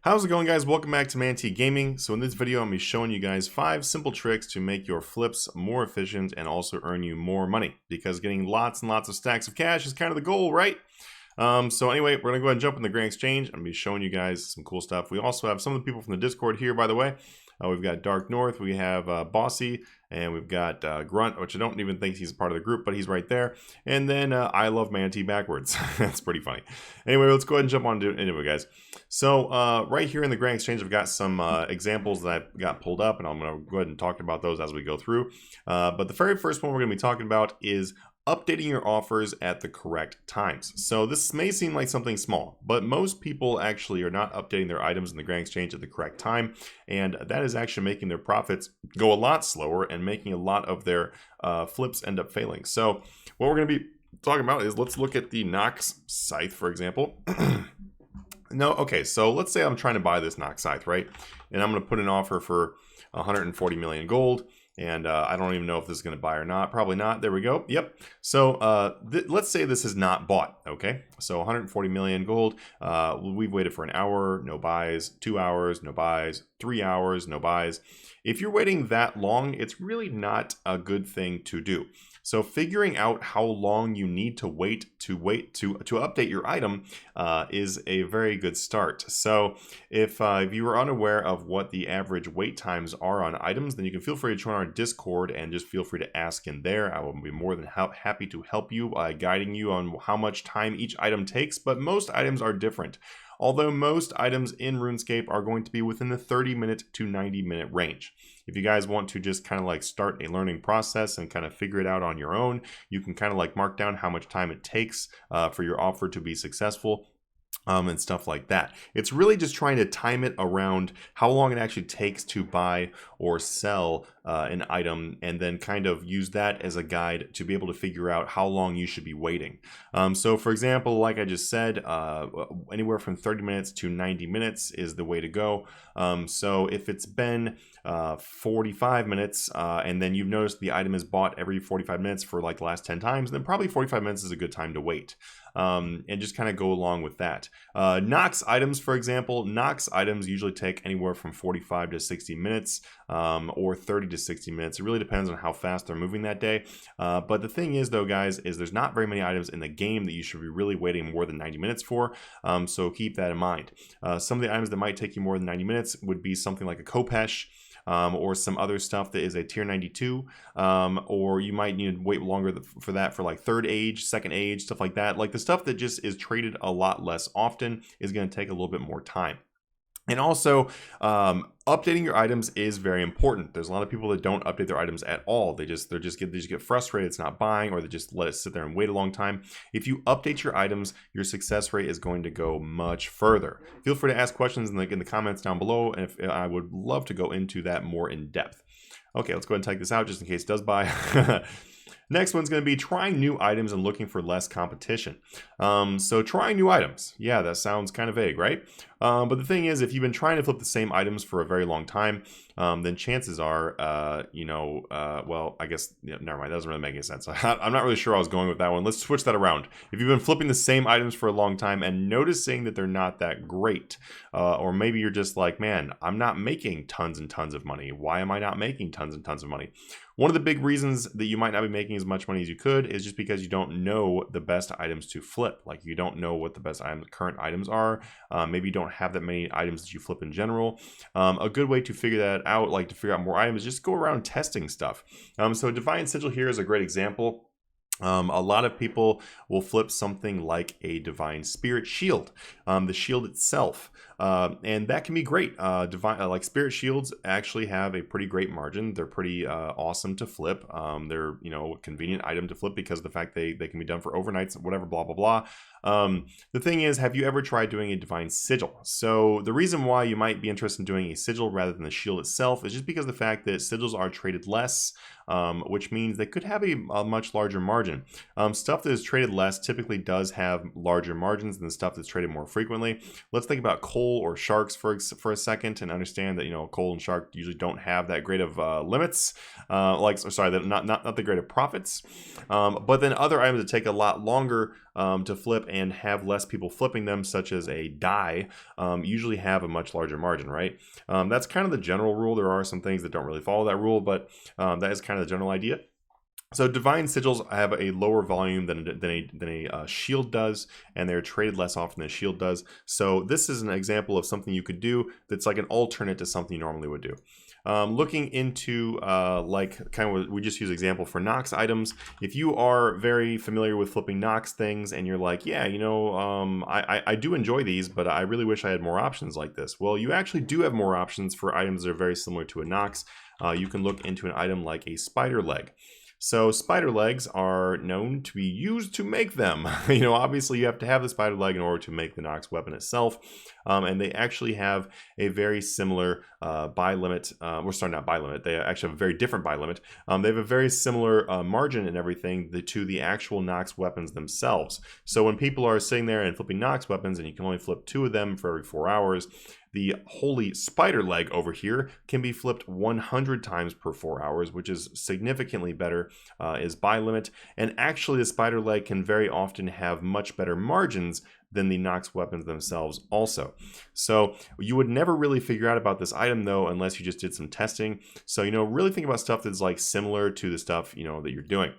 How's it going, guys? Welcome back to Manatee Gaming. So in this video, I'm going to be showing you guys 5 simple tricks to make your flips more efficient and also earn you more money, because getting lots and lots of stacks of cash is kind of the goal, right? So anyway, we're going to go ahead and jump in the Grand Exchange. I'm going to be showing you guys some cool stuff. We also have some of the people from the Discord here, by the way. We've got Dark North, we have Bossy, and we've got Grunt, which I don't even think he's a part of the group, but he's right there. And then I love Manatee backwards. That's pretty funny. Anyway, let's go ahead and jump on into it, guys. So right here in the Grand Exchange, I've got some examples that I've got pulled up, and I'm going to go ahead and talk about those as we go through. But the very first one we're going to be talking about is updating your offers at the correct times. So this may seem like something small, but most people actually are not updating their items in the Grand Exchange at the correct time, and that is actually making their profits go a lot slower and making a lot of their flips end up failing. So what we're going to be talking about is, let's look at the Nox Scythe, for example. Okay, so let's say I'm trying to buy this Nox Scythe, right? And I'm going to put an offer for 140 million gold. And I don't even know if this is going to buy or not. Probably not. There we go. Yep. So let's say this is not bought. Okay. So 140 million gold. We've waited for an hour, no buys. 2 hours, no buys. 3 hours, no buys. If you're waiting that long, it's really not a good thing to do. So figuring out how long you need to wait to update your item is a very good start. So if you are unaware of what the average wait times are on items, then you can feel free to join our Discord and just feel free to ask in there. I will be more than happy to help you, guiding you on how much time each item takes, but most items are different. Although most items in Runescape are going to be within the 30-minute to 90-minute range. If you guys want to just kind of like start a learning process and kind of figure it out on your own, you can kind of like mark down how much time it takes for your offer to be successful. And stuff like that. It's really just trying to time it around how long it actually takes to buy or sell an item, and then kind of use that as a guide to be able to figure out how long you should be waiting. So for example, like I just said, anywhere from 30 minutes to 90 minutes is the way to go. So if it's been 45 minutes and then you've noticed the item is bought every 45 minutes for like the last 10 times, then probably 45 minutes is a good time to wait. And just kind of go along with that. Nox items, for example, Nox items usually take anywhere from 45 to 60 minutes or 30 to 60 minutes. It really depends on how fast they're moving that day. But the thing is, though, guys, is there's not very many items in the game that you should be really waiting more than 90 minutes for. So keep that in mind. Some of the items that might take you more than 90 minutes would be something like a Kopesh, or some other stuff that is a tier 92, or you might need to wait longer for that for like third age, second age, stuff like that. Like the stuff that just is traded a lot less often is going to take a little bit more time. And also, updating your items is very important. There's a lot of people that don't update their items at all. They just get frustrated, it's not buying, or they just let it sit there and wait a long time. If you update your items, your success rate is going to go much further. Feel free to ask questions in the comments down below, and I would love to go into that more in depth. Okay, let's go ahead and type this out just in case it does buy. Next one's going to be trying new items and looking for less competition. So trying new items. Yeah, that sounds kind of vague, right? But the thing is, if you've been trying to flip the same items for a very long time, then chances are, well, I guess, yeah, never mind. That doesn't really make any sense. I'm not really sure I was going with that one. Let's switch that around. If you've been flipping the same items for a long time and noticing that they're not that great, or maybe you're just like, man, I'm not making tons and tons of money. Why am I not making tons and tons of money? One of the big reasons that you might not be making as much money as you could is just because you don't know the best items to flip. Like, you don't know what the best current items are. Maybe you don't have that many items that you flip in general. A good way to figure that out, like to figure out more items, is just go around testing stuff. So Divine Sigil here is a great example. A lot of people will flip something like a Divine Spirit Shield, the shield itself, and that can be great. Like Spirit Shields actually have a pretty great margin. They're pretty awesome to flip. They're a convenient item to flip because of the fact they can be done for overnights, whatever, blah blah blah. The thing is, have you ever tried doing a Divine Sigil? So the reason why you might be interested in doing a sigil rather than the shield itself is just because of the fact that sigils are traded less, which means they could have a much larger margin. Stuff that is traded less typically does have larger margins than stuff that's traded more frequently. Let's think about coal coal or sharks for a second and understand that, you know, coal and shark usually don't have that great of limits, not the great of profits. But then other items that take a lot longer to flip and have less people flipping them, such as a die, usually have a much larger margin, right? That's kind of the general rule. There are some things that don't really follow that rule, but that is kind of the general idea. So divine sigils have a lower volume than a shield does, and they're traded less often than a shield does. So this is an example of something you could do that's like an alternate to something you normally would do. Looking into we just use example for Nox items. If you are very familiar with flipping Nox things and you're like, yeah, you know, I do enjoy these, but I really wish I had more options like this. Well, you actually do have more options for items that are very similar to a Nox. You can look into an item like a spider leg. So spider legs are known to be used to make them. You know, obviously you have to have the spider leg in order to make the Nox weapon itself. And they actually have a very similar buy limit. Not buy limit. They actually have a very different buy limit. They have a very similar margin and everything to the actual Nox weapons themselves. So when people are sitting there and flipping Nox weapons and you can only flip 2 of them for every 4 hours, the holy spider leg over here can be flipped 100 times per 4 hours, which is significantly better is buy limit. And actually the spider leg can very often have much better margins than the Nox weapons themselves also. So you would never really figure out about this item though unless you just did some testing. So, you know, really think about stuff that's like similar to the stuff, you know, that you're doing.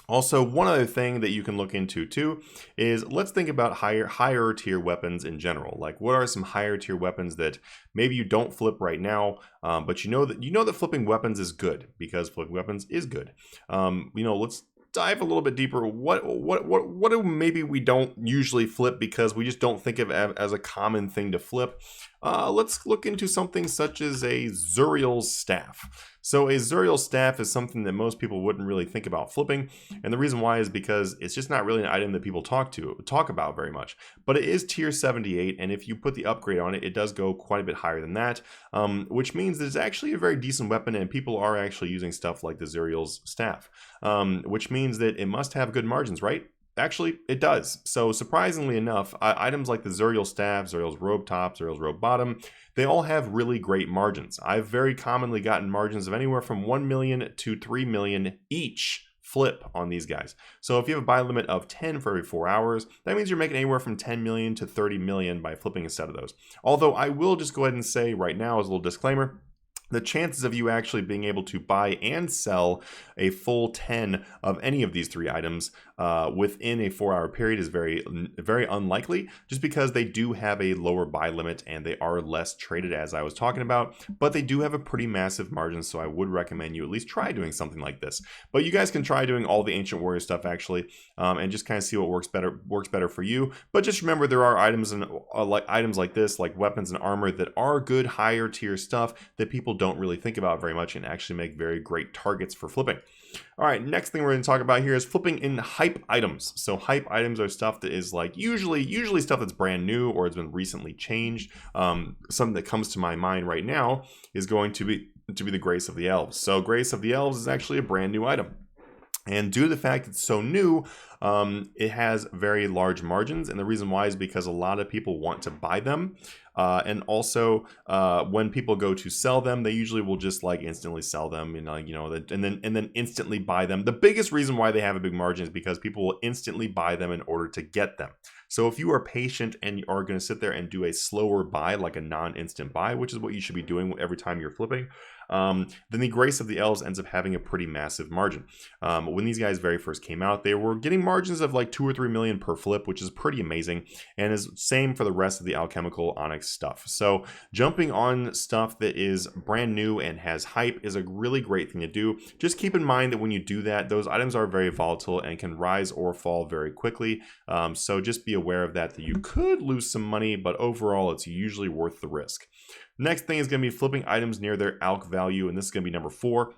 Also, one other thing that you can look into too is let's think about higher tier weapons in general. Like, what are some higher tier weapons that maybe you don't flip right now, but you know that flipping weapons is good because flipping weapons is good. You know, let's dive a little bit deeper. What do maybe we don't usually flip because we just don't think of it as a common thing to flip? Let's look into something such as a Azrael Staff. So a Azrael Staff is something that most people wouldn't really think about flipping, and the reason why is because it's just not really an item that people talk about very much. But it is tier 78, and if you put the upgrade on it, it does go quite a bit higher than that, which means that it's actually a very decent weapon, and people are actually using stuff like the Azrael's Staff, which means that it must have good margins, right? Actually, it does. So surprisingly enough, items like the Azrael Staff, Azrael's Robe Top, Azrael's Robe Bottom, they all have really great margins. I've very commonly gotten margins of anywhere from 1 million to 3 million each flip on these guys. So if you have a buy limit of 10 for every 4 hours, that means you're making anywhere from 10 million to 30 million by flipping a set of those. Although I will just go ahead and say right now as a little disclaimer, the chances of you actually being able to buy and sell a full 10 of any of these 3 items within a 4-hour period is very, very unlikely, just because they do have a lower buy limit and they are less traded, as I was talking about, but they do have a pretty massive margin, so I would recommend you at least try doing something like this. But you guys can try doing all the Ancient Warrior stuff actually, and just kind of see what works better for you. But just remember, there are items like this, like weapons and armor, that are good higher tier stuff that people don't really think about very much and actually make very great targets for flipping. All right, next thing we're going to talk about here is flipping in hype items. So hype items are stuff that is like usually stuff that's brand new or has been recently changed. Something that comes to my mind right now is going to be the Grace of the Elves. So Grace of the Elves is actually a brand new item. And due to the fact it's so new, it has very large margins. And the reason why is because a lot of people want to buy them. And also, when people go to sell them, they usually will just like instantly sell them, and then instantly buy them. The biggest reason why they have a big margin is because people will instantly buy them in order to get them. So if you are patient and you are going to sit there and do a slower buy, like a non-instant buy, which is what you should be doing every time you're flipping, then the Grace of the Elves ends up having a pretty massive margin. When these guys very first came out, they were getting margins of like 2 or 3 million per flip, which is pretty amazing, and is same for the rest of the alchemical onyx stuff. So jumping on stuff that is brand new and has hype is a really great thing to do. Just keep in mind that when you do that, those items are very volatile and can rise or fall very quickly. So just be aware of that you could lose some money, but overall it's usually worth the risk. Next thing is going to be flipping items near their alch value, and this is going to be number 4.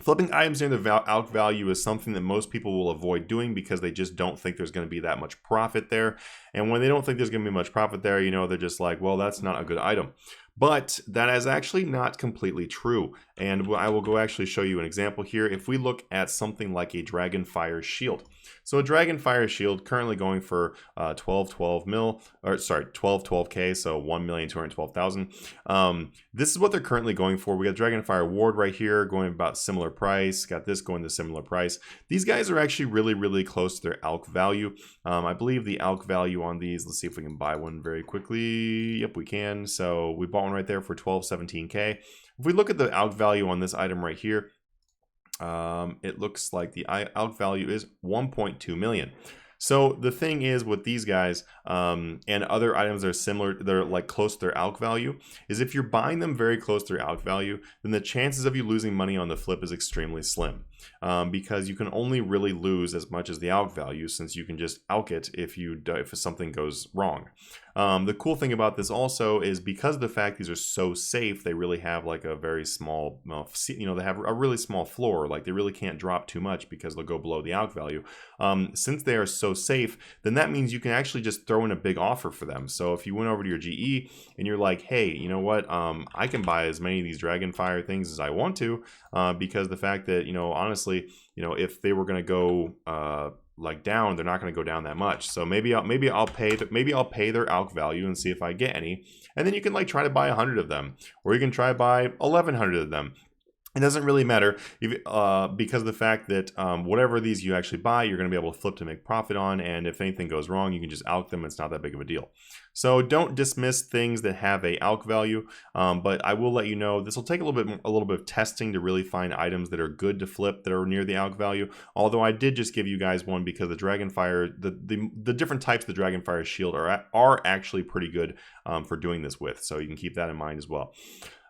Flipping items near the alch value is something that most people will avoid doing because they just don't think there's going to be that much profit there. And when they don't think there's going to be much profit there, they're just like, well, that's not a good item. But that is actually not completely true. And I will go actually show you an example here. If we look at something like a Dragonfire Shield. So a Dragonfire Shield currently going for 1212 mil, or sorry, 1212K, so 1,212,000. This is what they're currently going for. We got Dragonfire Ward right here going about similar price. Got this going to similar price. These guys are actually really, really close to their ALC value. I believe the ALC value on these, let's see if we can buy one very quickly. Yep, we can. So we bought one right there for 1217K. If we look at the ALC value on this item right here, it looks like the ALC value is 1.2 million. So the thing is with these guys and other items that are similar, they're like close to their ALC value, is if you're buying them very close to their ALC value, then the chances of you losing money on the flip is extremely slim. Because you can only really lose as much as the ALC value, since you can just ALC it if something goes wrong. The cool thing about this also is because of the fact these are so safe, they really have like a very small, they have a really small floor. Like they really can't drop too much because they'll go below the ALC value. Since they are so safe, then that means you can actually just throw in a big offer for them. So if you went over to your GE and you're like, hey, you know what, I can buy as many of these Dragonfire things as I want to, because the fact that, honestly, if they were going to go like down, they're not going to go down that much. So maybe I'll pay their ALC value and see if I get any, and then you can like try to buy 100 of them, or you can try to buy 1,100 of them. It doesn't really matter because of the fact that whatever these you actually buy, you're going to be able to flip to make profit on, and if anything goes wrong, you can just ALC them. It's not that big of a deal. So don't dismiss things that have a ALC value, but I will let you know this will take a little bit of testing to really find items that are good to flip that are near the ALC value. Although I did just give you guys one because the Dragonfire, the different types of the Dragonfire Shield are actually pretty good for doing this with. So you can keep that in mind as well.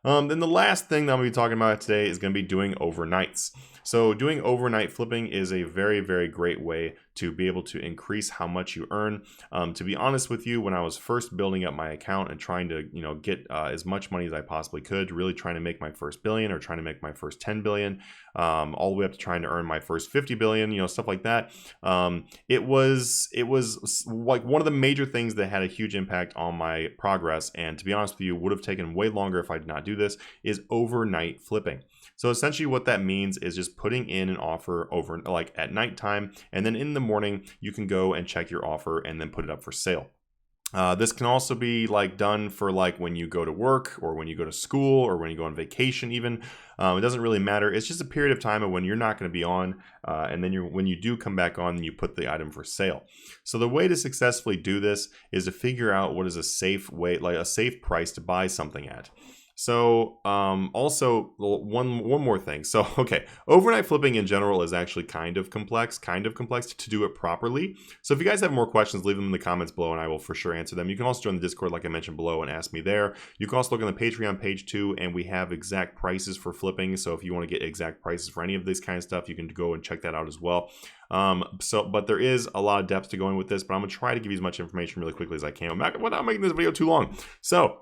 Then the last thing that I'm going to be talking about today is going to be doing overnights. So doing overnight flipping is a very, very great way to be able to increase how much you earn. To be honest with you, when I was first building up my account and trying to, get as much money as I possibly could, really trying to make my first billion or trying to make my first 10 billion, all the way up to trying to earn my first 50 billion, stuff like that. It was like one of the major things that had a huge impact on my progress. And to be honest with you, would have taken way longer if I did not do this, is overnight flipping. So essentially what that means is just putting in an offer over like at nighttime, and then in the morning you can go and check your offer and then put it up for sale. This can also be like done for like when you go to work or when you go to school or when you go on vacation even. It doesn't really matter. It's just a period of time of when you're not going to be on, and then when you do come back on, you put the item for sale. So the way to successfully do this is to figure out what is a safe way, like a safe price to buy something at. So also one more thing. So okay, overnight flipping in general is actually kind of complex to do it properly. So if you guys have more questions, leave them in the comments below and I will for sure answer them. You can also join the Discord like I mentioned below and ask me there. You can also look on the Patreon page too, and we have exact prices for flipping. So if you want to get exact prices for any of this kind of stuff, you can go and check that out as well. But there is a lot of depth to going with this, but I'm gonna try to give you as much information really quickly as I can without making this video too long. So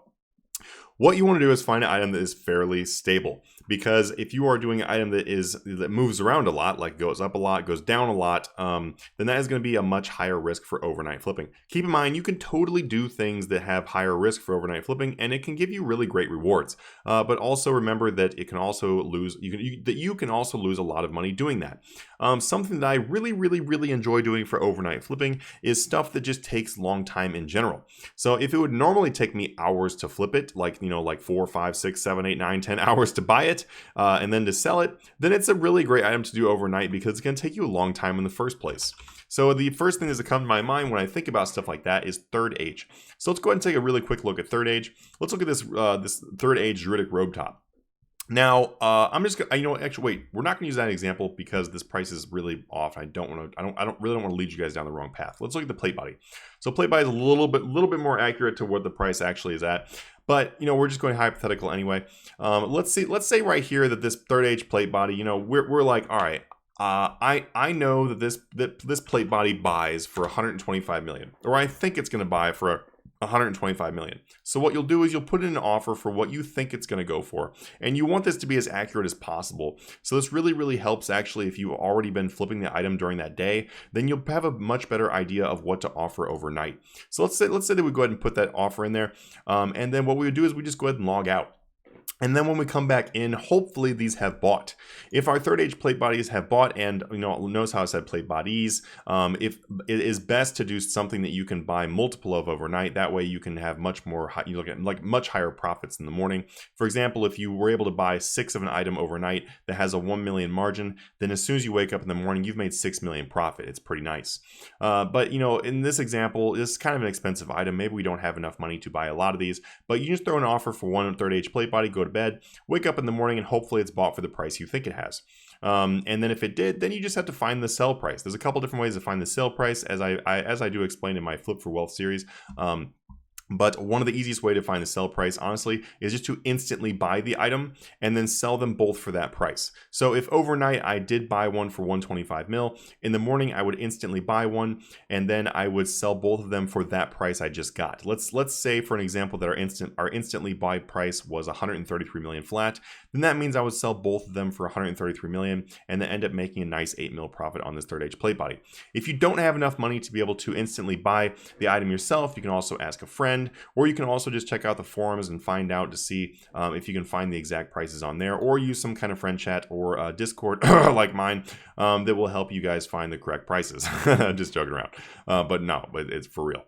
what you want to do is find an item that is fairly stable, because if you are doing an item that moves around a lot, like goes up a lot, goes down a lot, then that is going to be a much higher risk for overnight flipping. Keep in mind, you can totally do things that have higher risk for overnight flipping, and it can give you really great rewards. But also remember that it can also lose. You can also lose a lot of money doing that. Something that I really enjoy doing for overnight flipping is stuff that just takes long time in general. So if it would normally take me hours to flip it, like 4, 5, 6, 7, 8, 9, 10 hours to buy it, and then to sell it, then it's a really great item to do overnight because it's going to take you a long time in the first place. So the first thing that comes to my mind when I think about stuff like that is Third Age. So let's go ahead and take a really quick look at Third Age. Let's look at this Third Age Druidic Robe Top. Now, I'm just gonna, actually, wait, we're not gonna use that example because this price is really off. I don't really want to lead you guys down the wrong path. Let's look at the plate body. So plate body is a little bit more accurate to what the price actually is at. But, we're just going hypothetical anyway. Let's say right here that this Third Age plate body, we're like, all right, I know that this plate body buys for 125 million, or I think it's going to buy for 125 million. So what you'll do is you'll put in an offer for what you think it's going to go for. And you want this to be as accurate as possible. So this really helps actually if you've already been flipping the item during that day, then you'll have a much better idea of what to offer overnight. So let's say that we go ahead and put that offer in there. And then what we would do is we just go ahead and log out. And then when we come back in, hopefully these have bought. If our third age plate bodies have bought, and notice how I said plate bodies, if it is best to do something that you can buy multiple of overnight, that way you can have much more, you look at like much higher profits in the morning. For example, if you were able to buy 6 of an item overnight that has a 1 million margin, then as soon as you wake up in the morning, you've made 6 million profit. It's pretty nice. But in this example, this is kind of an expensive item. Maybe we don't have enough money to buy a lot of these, but you just throw an offer for 1 third age plate body, go to bed, wake up in the morning, and hopefully it's bought for the price you think it has. And then if it did, then you just have to find the sell price. There's a couple different ways to find the sell price, as I do explain in my Flip for Wealth series. But one of the easiest way to find the sell price, honestly, is just to instantly buy the item and then sell them both for that price. So if overnight I did buy one for 125 mil, in the morning I would instantly buy one and then I would sell both of them for that price I just got. Let's say for an example that our instantly buy price was 133 million flat. Then that means I would sell both of them for 133 million and then end up making a nice 8 mil profit on this third age plate body. If you don't have enough money to be able to instantly buy the item yourself, you can also ask a friend, or you can also just check out the forums and find out to see if you can find the exact prices on there, or use some kind of friend chat or Discord like mine that will help you guys find the correct prices. Just joking around, but it's for real.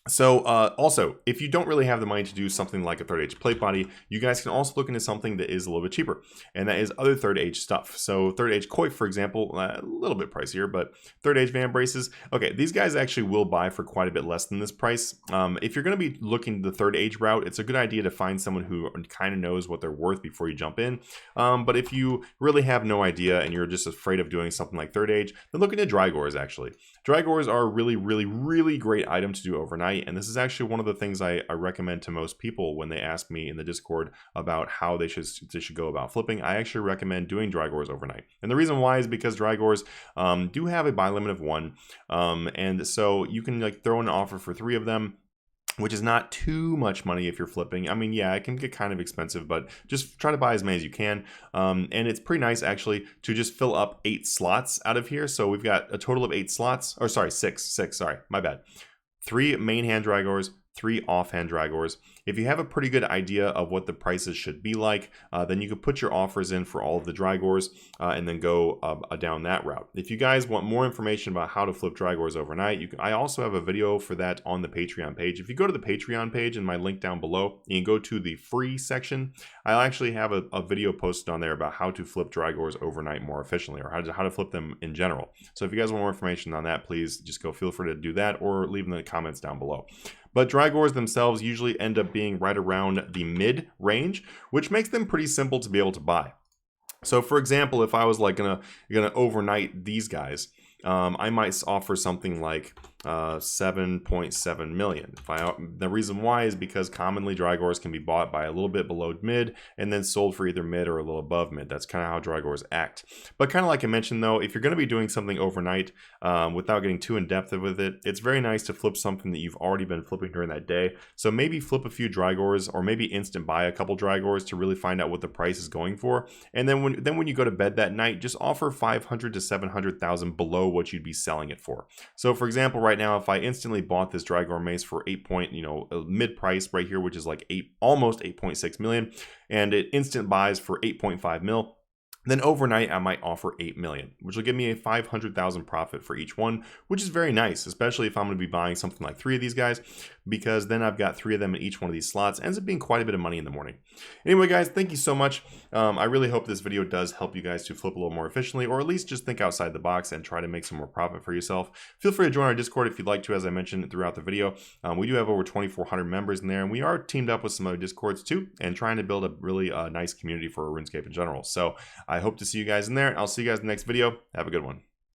So also, if you don't really have the money to do something like a third age plate body, you guys can also look into something that is a little bit cheaper, and that is other third age stuff. So third age koi, for example, a little bit pricier, but third age van braces. Okay, these guys actually will buy for quite a bit less than this price. If you're going to be looking the third age route, it's a good idea to find someone who kind of knows what they're worth before you jump in. But if you really have no idea and you're just afraid of doing something like third age, then look into Drygores actually. Drygores are a really great item to do overnight, and this is actually one of the things I recommend to most people when they ask me in the Discord about how they should go about flipping. I actually recommend doing Drygores overnight, and the reason why is because Drygores do have a buy limit of 1, and so you can like throw an offer for 3 of them, which is not too much money if you're flipping. I mean, yeah, it can get kind of expensive, but just try to buy as many as you can. And it's pretty nice actually to just fill up 8 slots out of here. So we've got a total of 8 slots, or sorry, 6, sorry, my bad. 3 main hand Drygores, 3 offhand Drygores. If you have a pretty good idea of what the prices should be like, then you could put your offers in for all of the Drygores and then go down that route. If you guys want more information about how to flip Drygores overnight, I also have a video for that on the Patreon page. If you go to the Patreon page and my link down below, and you go to the free section, I'll actually have a video posted on there about how to flip Drygores overnight more efficiently, or how to flip them in general. So if you guys want more information on that, please just feel free to do that or leave in the comments down below. But Drygores themselves usually end up being right around the mid range, which makes them pretty simple to be able to buy. So for example, if I was like gonna overnight these guys, I might offer something like 7.7 million. The reason why is because commonly Drygores can be bought by a little bit below mid and then sold for either mid or a little above mid. That's kind of how Drygores act. But kind of like I mentioned though, if you're going to be doing something overnight without getting too in depth with it, it's very nice to flip something that you've already been flipping during that day. So maybe flip a few Drygores, or maybe instant buy a couple Drygores to really find out what the price is going for. And then when you go to bed that night, just offer 500 to 700,000 below what you'd be selling it for. So for example, right now, if I instantly bought this Drygore mace for mid price right here, which is like almost 8.6 million, and it instant buys for 8.5 mil, then overnight I might offer 8 million, which will give me a 500,000 profit for each one, which is very nice, especially if I'm going to be buying something like 3 of these guys, because then I've got 3 of them in each one of these slots. It ends up being quite a bit of money in the morning. Anyway, guys, thank you so much. I really hope this video does help you guys to flip a little more efficiently, or at least just think outside the box and try to make some more profit for yourself. Feel free to join our Discord if you'd like to, as I mentioned throughout the video. We do have over 2,400 members in there, and we are teamed up with some other Discords too, and trying to build a really nice community for RuneScape in general. So I hope to see you guys in there. I'll see you guys in the next video. Have a good one.